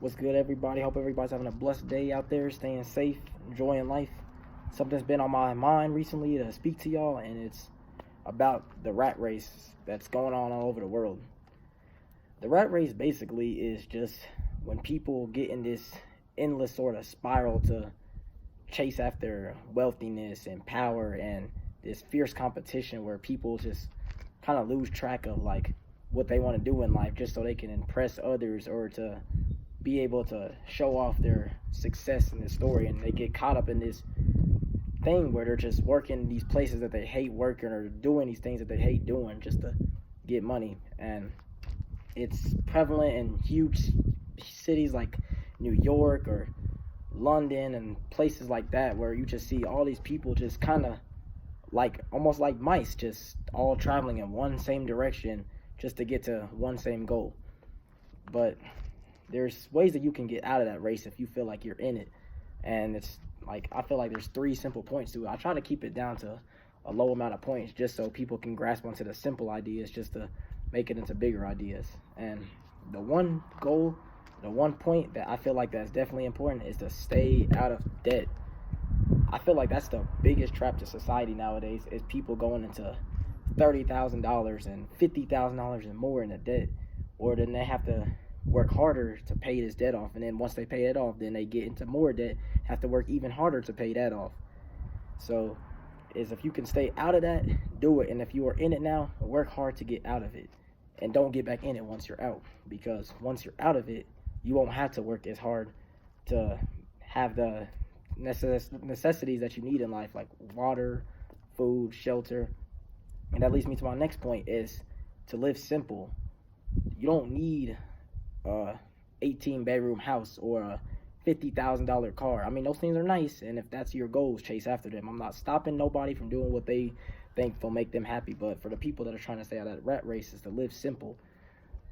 What's good, everybody? Hope everybody's having a blessed day out there, staying safe, enjoying life. Something's been on my mind recently to speak to y'all, and it's about the rat race that's going on all over the world. The rat race basically is just when people get in this endless sort of spiral to chase after wealthiness and power and this fierce competition where people just kind of lose track of like what they want to do in life just so they can impress others or to be able to show off their success in this story, and they get caught up in this thing where they're just working these places that they hate working or doing these things that they hate doing just to get money. And it's prevalent in huge cities like New York or London and places like that, where you just see all these people just kind of like almost like mice, just all traveling in one same direction just to get to one same goal. But there's ways that you can get out of that race if you feel like you're in it. And it's like, I feel like there's three simple points to it. I try to keep it down to a low amount of points just so people can grasp onto the simple ideas just to make it into bigger ideas. And the one goal, the one point that I feel like that's definitely important is to stay out of debt. I feel like that's the biggest trap to society nowadays, is people going into $30,000 and $50,000 and more in a debt, or then they have to work harder to pay this debt off, and then once they pay it off, then they get into more debt, have to work even harder to pay that off. So is if you can stay out of that, do it. And if you are in it now, work hard to get out of it, and don't get back in it once you're out, because once you're out of it, you won't have to work as hard to have the necessities that you need in life, like water, food, shelter. And that leads me to my next point, is to live simple. You don't need a 18-bedroom house or a $50,000 car. I mean, those things are nice, and if that's your goals, chase after them. I'm not stopping nobody from doing what they think will make them happy, but for the people that are trying to stay out of that rat race, is to live simple.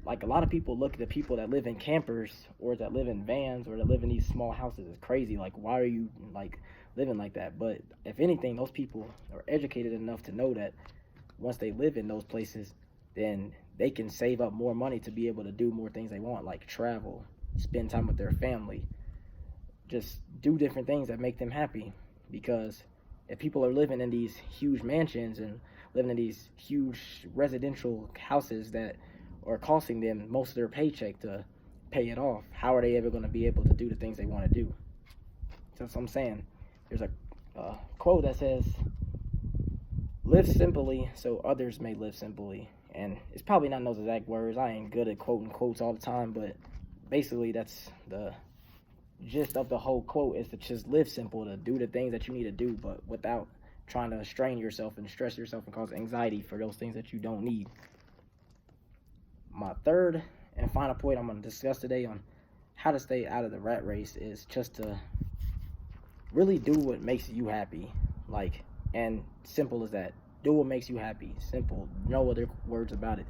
Like, a lot of people look at the people that live in campers or that live in vans or that live in these small houses as crazy. Like, why are you like living like that? But if anything, those people are educated enough to know that once they live in those places, then they can save up more money to be able to do more things they want, like travel, spend time with their family, just do different things that make them happy. Because if people are living in these huge mansions and living in these huge residential houses that are costing them most of their paycheck to pay it off, how are they ever going to be able to do the things they want to do? So that's what I'm saying. There's a quote that says, live simply so others may live simply. And it's probably not those exact words. I ain't good at quoting quotes all the time, but basically that's the gist of the whole quote, is to just live simple, to do the things that you need to do, but without trying to strain yourself and stress yourself and cause anxiety for those things that you don't need. My third and final point I'm going to discuss today on how to stay out of the rat race is just to really do what makes you happy. Like, and simple as that. Do what makes you happy. Simple. No other words about it.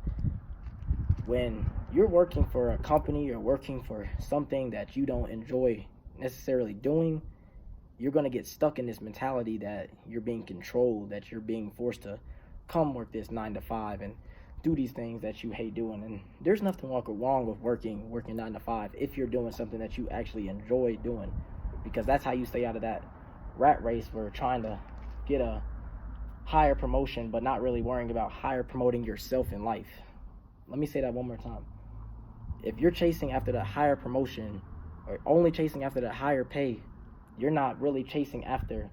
When you're working for a company or working for something that you don't enjoy necessarily doing, you're going to get stuck in this mentality that you're being controlled, that you're being forced to come work this 9 to 5 and do these things that you hate doing. And there's nothing wrong with working 9 to 5 if you're doing something that you actually enjoy doing, because that's how you stay out of that rat race where trying to get a higher promotion but not really worrying about higher promoting yourself in life. Let me say that one more time. If you're chasing after the higher promotion or only chasing after the higher pay, you're not really chasing after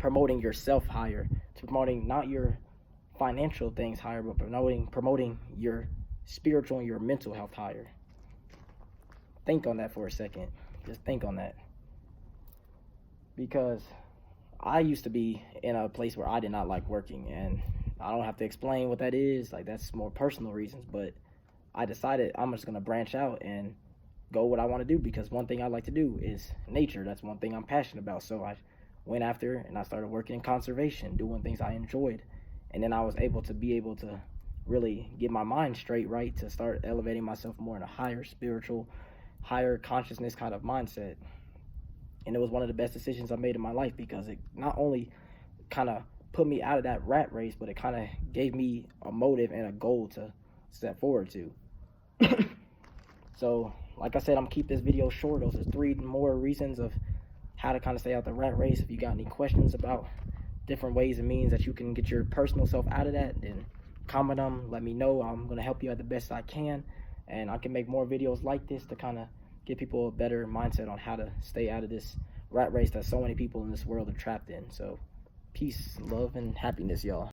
promoting yourself higher, to promoting not your financial things higher, but promoting your spiritual and your mental health higher. Think on that for a second. Just think on that. Because I used to be in a place where I did not like working, and I don't have to explain what that is. Like, that's more personal reasons, but I decided I'm just going to branch out and go what I want to do, because one thing I like to do is nature. That's one thing I'm passionate about. So I went after and I started working in conservation, doing things I enjoyed. And then I was able to really get my mind straight, right, to start elevating myself more in a higher spiritual, higher consciousness kind of mindset. And it was one of the best decisions I made in my life, because it not only kind of put me out of that rat race, but it kind of gave me a motive and a goal to step forward to. So like I said, I'm gonna keep this video short. Those are 3 more reasons of how to kind of stay out the rat race. If you got any questions about different ways and means that you can get your personal self out of that, then comment them, let me know. I'm gonna help you out the best I can, and I can make more videos like this to kind of give people a better mindset on how to stay out of this rat race that so many people in this world are trapped in. So peace, love, and happiness, y'all.